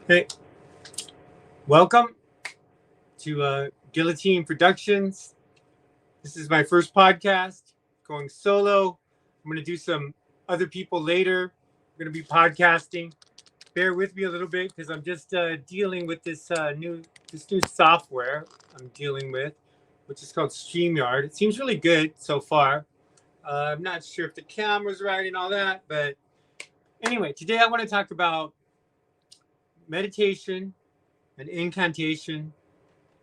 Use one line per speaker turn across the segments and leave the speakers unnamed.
Hey, welcome to Guillotine Productions. This is my first podcast going solo. I'm going to do some other people later. I'm going to be podcasting. Bear with me a little bit because I'm just dealing with this new software I'm dealing with, which is called StreamYard. It seems really good so far. I'm not sure if the camera's right and all that, but anyway, today I want to talk about meditation and incantation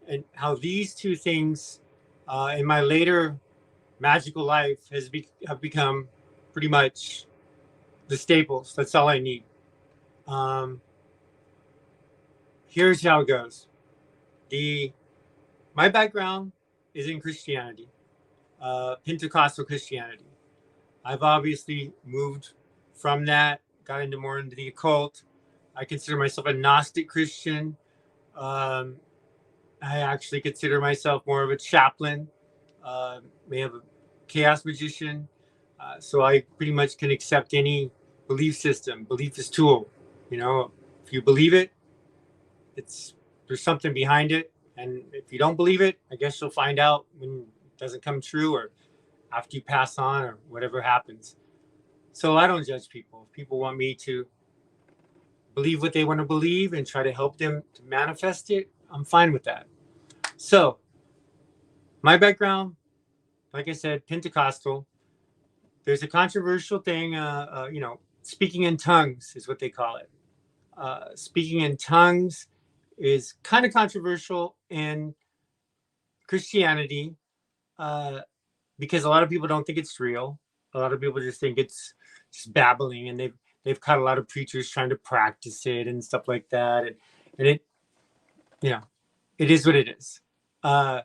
and how these two things in my later magical life have become pretty much the staples. That's all I need. Um, Here's how it goes. The My background is in Christianity, Pentecostal Christianity. I've obviously moved from that, got into the occult. I consider myself a Gnostic Christian. Um, I actually consider myself more of a chaplain. We have a chaos magician. So I pretty much can accept any belief system. Belief is tool. You know, if you believe it, it's there's something behind it. And if you don't believe it, I guess you'll find out when it doesn't come true or after you pass on or whatever happens. So I don't judge people. If people want me to believe what they want to believe and try to help them to manifest it, I'm fine with that. So my background, like I said, Pentecostal. There's a controversial thing, speaking in tongues is what they call it. Speaking in tongues is kind of controversial in Christianity uh, because a lot of people don't think it's real. A lot of people just think it's just babbling, and they've caught a lot of preachers trying to practice it and stuff like that, and it you know it is what it is. Uh,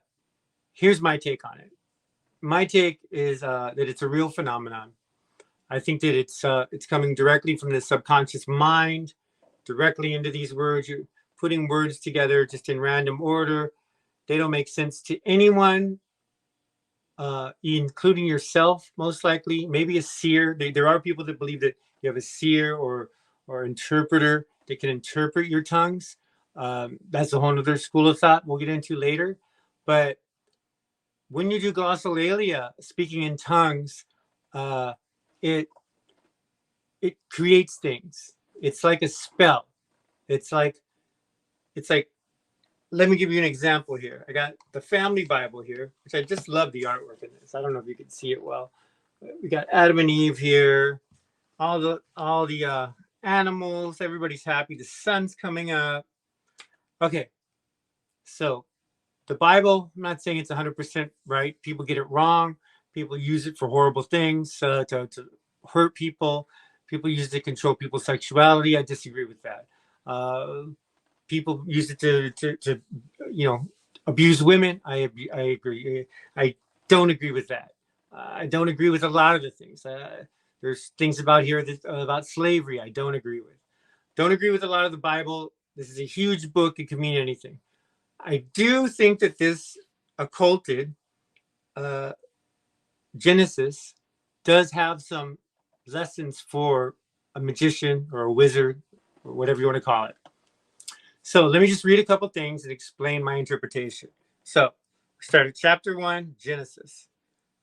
Here's my take on it. My take is that it's a real phenomenon. I think that it's coming directly from the subconscious mind, directly into these words. You're putting words together just in random order. They don't make sense to anyone, including yourself, most likely. Maybe a seer. There are people that believe that you have a seer or interpreter that can interpret your tongues. That's a whole other school of thought we'll get into later. But when you do glossolalia, speaking in tongues, uh, it it creates things. It's like a spell. It's like it's like let me give you an example here. I got the family Bible here, which I just love the artwork in this. I don't know if you can see it well. We got Adam and Eve here, all the animals, everybody's happy, the sun's coming up. Okay, so the Bible, I'm not saying it's 100% right. People get it wrong. People use it for horrible things, to hurt people. People use it to control people's sexuality. I disagree with that. Uh, People use it to you know abuse women. I agree. I don't agree with that. I don't agree with a lot of the things. There's things about here about slavery I don't agree with. Don't agree with a lot of the Bible. This is a huge book. It can mean anything. I do think that this occulted uh, Genesis does have some lessons for a magician or a wizard or whatever you want to call it. So let me just read a couple things and explain my interpretation. So we start at chapter 1, Genesis.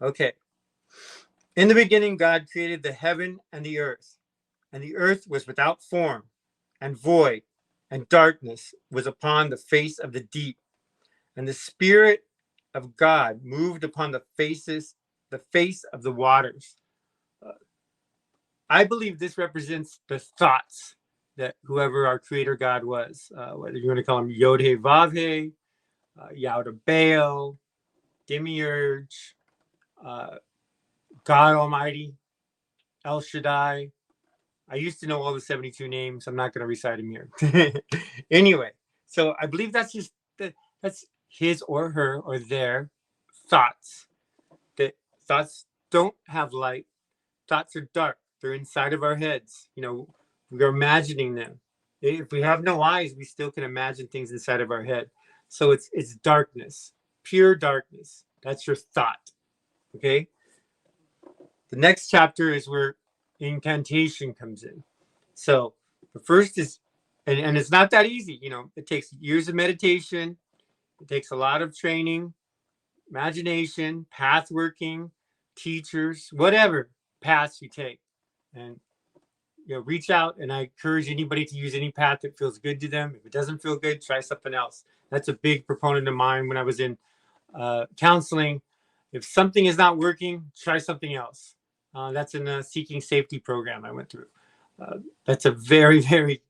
Okay. In the beginning, God created the heaven and the earth was without form and void, and darkness was upon the face of the deep, and the Spirit of God moved upon the face of the waters. Uh, I believe this represents the thoughts that whoever our creator God was, whether you want to call him Yod He Vav He, Yauda Baal, Demiurge, uh, God Almighty, El Shaddai. I used to know all the 72 names. I'm not going to recite them here. Anyway, so I believe that's his or her or their thoughts. That thoughts don't have light. Thoughts are dark. They're inside of our heads. We're imagining them. If we have no eyes, we still can imagine things inside of our head. So it's darkness, pure darkness. That's your thought. Okay. The next chapter is where incantation comes in. So the first is And it's not that easy. It takes years of meditation. It takes a lot of training, imagination, path working, teachers, whatever paths you take. And reach out, and I encourage anybody to use any path that feels good to them. If it doesn't feel good, try something else. That's a big proponent of mine when I was in counseling. If something is not working, try something else. That's in a seeking safety program I went through. That's a very, very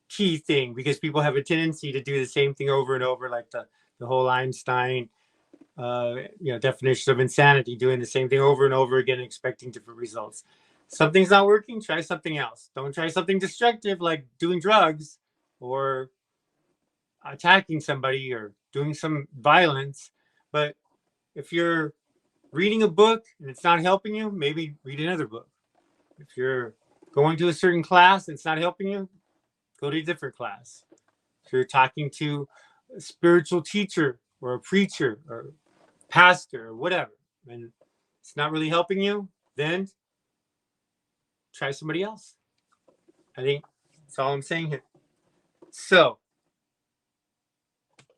key thing, because people have a tendency to do the same thing over and over, like the whole Einstein definition of insanity, doing the same thing over and over again, expecting different results. Something's not working, try something else. Don't try something destructive like doing drugs or attacking somebody or doing some violence. But if you're reading a book and it's not helping you, maybe read another book. If you're going to a certain class and it's not helping you, go to a different class. If you're talking to a spiritual teacher or a preacher or pastor or whatever, and it's not really helping you, then try somebody else. I think that's all I'm saying here. So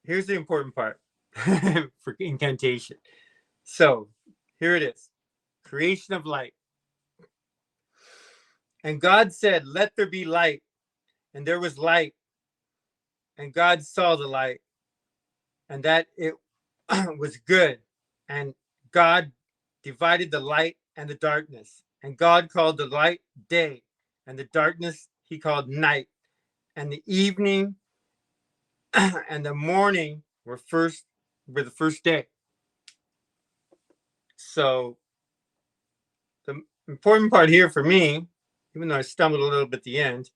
here's the important part for incantation. So here it is. Creation of light. And God said, let there be light. And there was light. And God saw the light, and that it was good. And God divided the light and the darkness. And God called the light day, and the darkness he called night. And the evening and the morning were the first day. So the important part here for me, even though I stumbled a little bit at the end,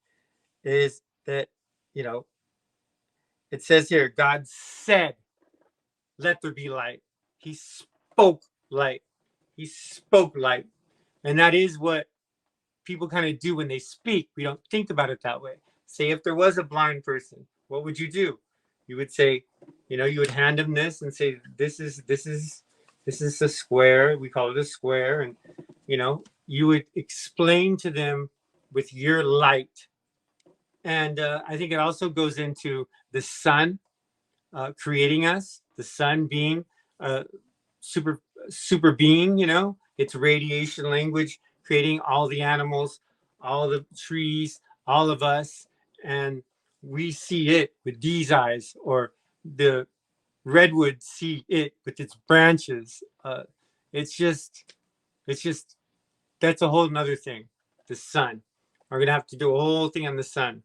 is that, it says here, God said, let there be light. He spoke light. He spoke light. And that is what people kind of do when they speak. We don't think about it that way. Say if there was a blind person, what would you do? You would say, you would hand him this and say, this is a square. We call it a square. And, you would explain to them with your light. And I think it also goes into the sun creating us, the sun being a super being, it's radiation language, creating all the animals, all the trees, all of us. And we see it with these eyes, or the redwood see it with its branches. It's just, that's a whole nother thing. The sun. We're going to have to do a whole thing on the sun.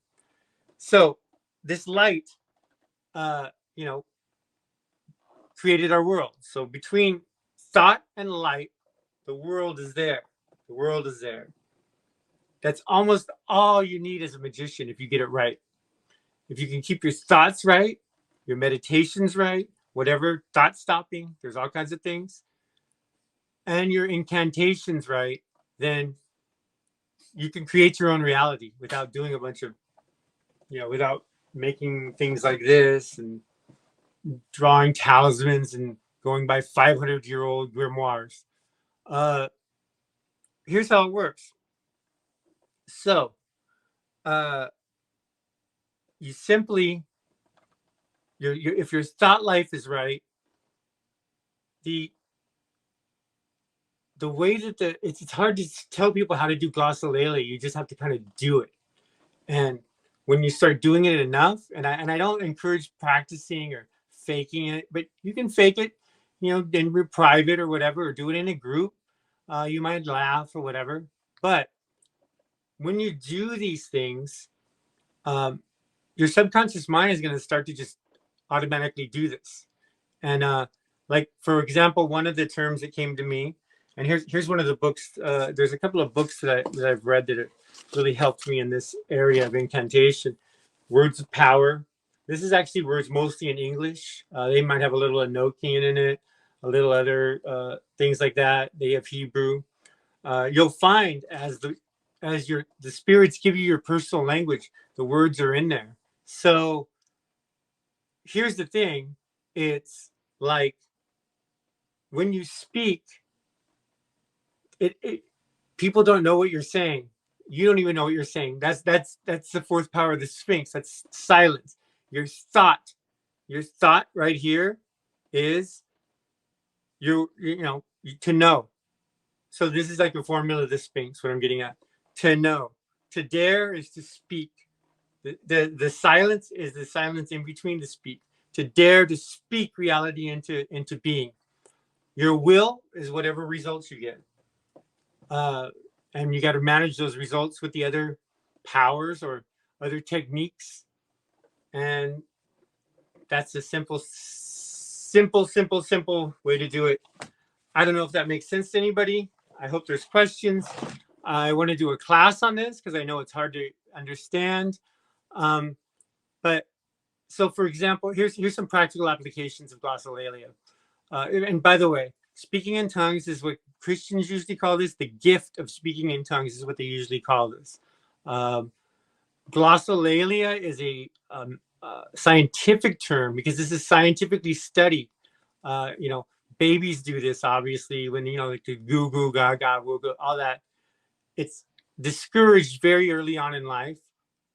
So this light, uh, you know, created our world. So between thought and light, the world is there. The world is there. That's almost all you need as a magician if you get it right. If you can keep your thoughts right, your meditations right, whatever, thought stopping, there's all kinds of things, and your incantations right, then you can create your own reality without doing a bunch of, without making things like this and drawing talismans and going by 500-year-old grimoires. Here's how it works. So, you simply, if your thought life is right, the way that it's hard to tell people how to do glossolalia. You just have to kind of do it. And when you start doing it enough, and I don't encourage practicing or faking it, but you can fake it, in private or whatever, or do it in a group. You might laugh or whatever. But when you do these things, your subconscious mind is going to start to just automatically do this. And like, for example, one of the terms that came to me, and here's one of the books. There's a couple of books that I've read that really helped me in this area of incantation. Words of Power. This is actually words mostly in English. They might have a little Enochian in it, a little other things like that. They have Hebrew. You'll find as the spirits give you your personal language, the words are in there. So here's the thing. It's like when you speak, it people don't know what you're saying. you don't even know what you're saying. That's the fourth power of the Sphinx. That's silence. Your thought right here is to know. So this is like the formula of the Sphinx, what I'm getting at. To know. To dare is to speak. The silence is the silence in between the speak. To dare to speak reality into being. Your will is whatever results you get. And you got to manage those results with the other powers or other techniques. And that's a simple way to do it. I don't know if that makes sense to anybody. I hope there's questions. I want to do a class on this because I know it's hard to understand. But so, for example, here's some practical applications of glossolalia. And by the way, speaking in tongues is what Christians usually call this. The gift of speaking in tongues is what they usually call this. Glossolalia is a scientific term because this is scientifically studied. Babies do this, obviously, when, like the goo goo, gaga, woo goo, all that. It's discouraged very early on in life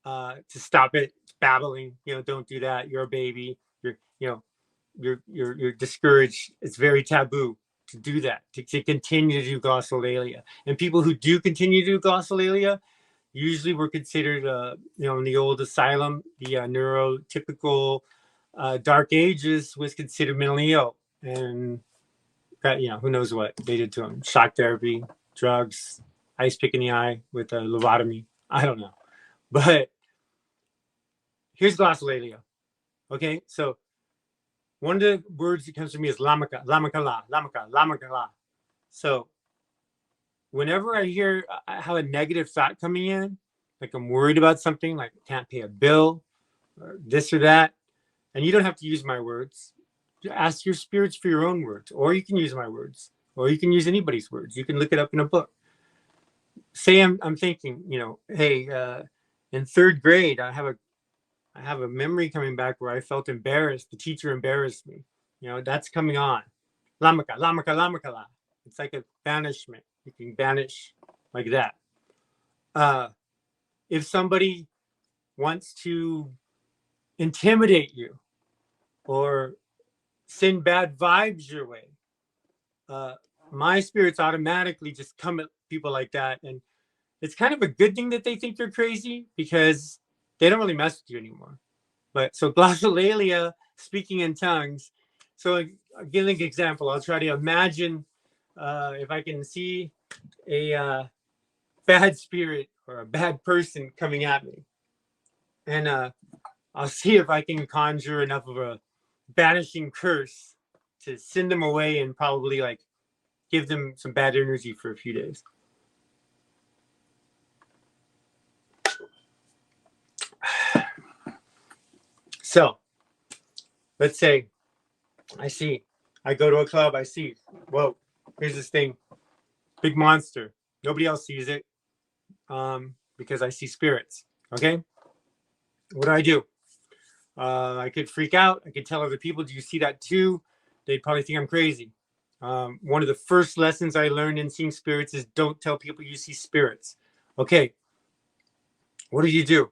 to stop it babbling. Don't do that. You're a baby. You're discouraged. It's very taboo to do that, to continue to do glossolalia. And people who do continue to do glossolalia usually were considered, in the old asylum, the neurotypical dark ages was considered mentally ill. And that, who knows what they did to them. Shock therapy, drugs, ice pick in the eye with a lobotomy. I don't know. But here's glossolalia. Okay, so one of the words that comes to me is lamaka, lamakala, lamaka, lamakala. So whenever I hear I have a negative thought coming in, like I'm worried about something, like I can't pay a bill, or this or that, and you don't have to use my words. Ask your spirits for your own words, or you can use my words, or you can use anybody's words. You can look it up in a book. Say I'm thinking, hey, in third grade, I have a memory coming back where I felt embarrassed. The teacher embarrassed me. That's coming on. Lamaka, lamaka, lamakala. It's like a banishment. You can banish like that. If somebody wants to intimidate you or send bad vibes your way, my spirits automatically just come at people like that. And it's kind of a good thing that they think you're crazy because they don't really mess with you anymore. But so glossolalia, speaking in tongues. So I'll give an example. I'll try to imagine if I can see a bad spirit or a bad person coming at me. And I'll see if I can conjure enough of a banishing curse to send them away and probably like give them some bad energy for a few days. So let's say I go to a club, I see, whoa, here's this thing, big monster. Nobody else sees it because I see spirits. Okay. What do? I could freak out. I could tell other people, do you see that too? They'd probably think I'm crazy. One of the first lessons I learned in seeing spirits is don't tell people you see spirits. Okay. What do?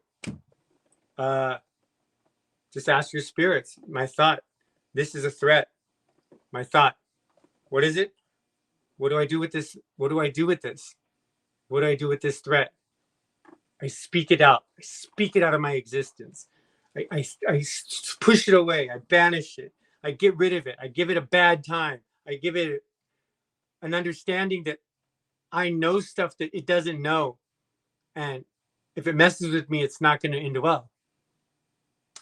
Just ask your spirits. My thought, this is a threat. My thought, what is it? What do I do with this? What do I do with this? What do I do with this threat? I speak it out. I speak it out of my existence. I push it away. I banish it. I get rid of it. I give it a bad time. I give it an understanding that I know stuff that it doesn't know. And if it messes with me, it's not going to end well.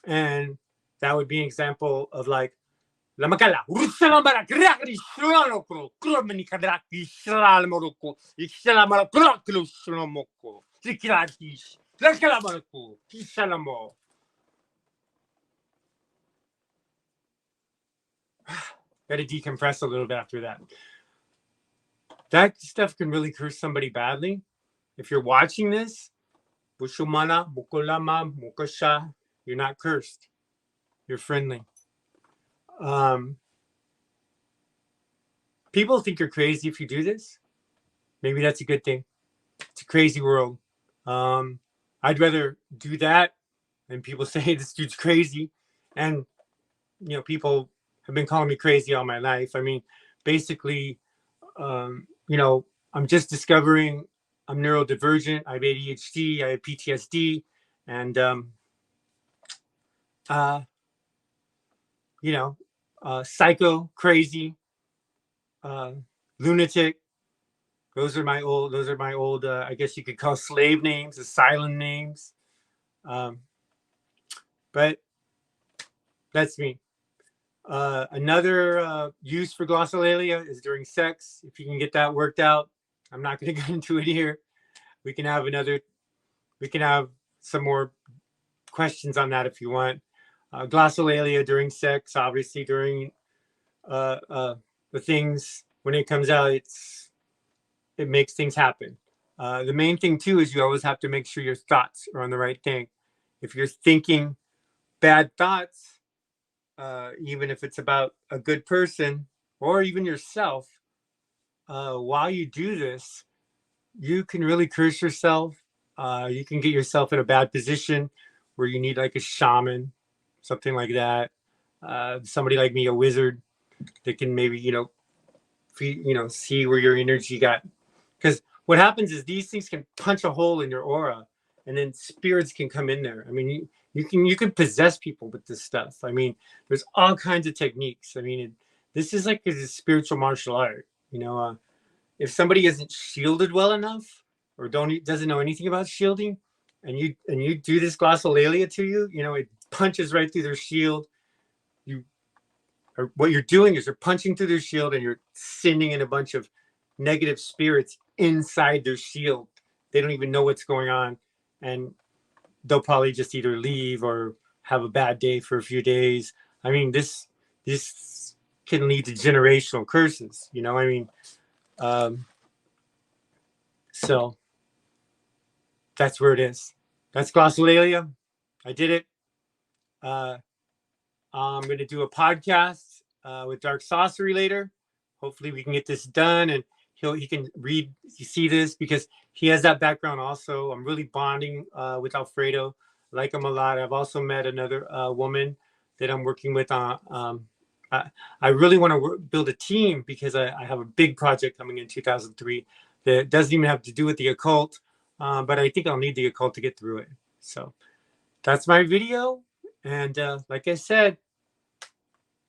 And that would be an example of like, got to decompress a little bit after that. That stuff can really curse somebody badly. If you're watching this, you're not cursed. You're friendly. People think you're crazy if you do this. Maybe that's a good thing. It's a crazy world. I'd rather do that and people say this dude's crazy. And, people have been calling me crazy all my life. I mean, basically, I'm just discovering I'm neurodivergent. I have ADHD, I have PTSD, and, uh, psycho, crazy, uh, lunatic. Those are my old, I guess you could call slave names, asylum names. Um, but that's me. Another use for glossolalia is during sex. If you can get that worked out, I'm not going to go into it here. We can have another. We can have some more questions on that if you want. Glossolalia during sex, obviously during the things when it comes out, it makes things happen. The main thing too is you always have to make sure your thoughts are on the right thing. If you're thinking bad thoughts, even if it's about a good person or even yourself, while you do this, you can really curse yourself. You can get yourself in a bad position where you need like a shaman, something like that. Somebody like me, a wizard, that can maybe see where your energy got. Because what happens is these things can punch a hole in your aura, and then spirits can come in there. I mean, you can possess people with this stuff. I mean, there's all kinds of techniques. I mean, this is like a spiritual martial art. If somebody isn't shielded well enough or doesn't know anything about shielding, and you do this glossolalia to you, it punches right through their shield. What you're doing is you're punching through their shield and you're sending in a bunch of negative spirits inside their shield. They don't even know what's going on, and they'll probably just either leave or have a bad day for a few days. I mean, this can lead to generational curses. I mean, so that's where it is. That's glossolalia. I did it. I'm going to do a podcast with Dark Sorcery later. Hopefully, we can get this done, and he can see this because he has that background also. I'm really bonding with Alfredo. I like him a lot. I've also met another woman that I'm working with on. I really want to build a team because I have a big project coming in 2003 that doesn't even have to do with the occult, but I think I'll need the occult to get through it. So that's my video. And like I said,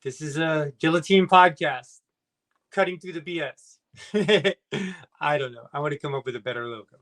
this is a Guillotine podcast, cutting through the BS. I don't know. I want to come up with a better logo.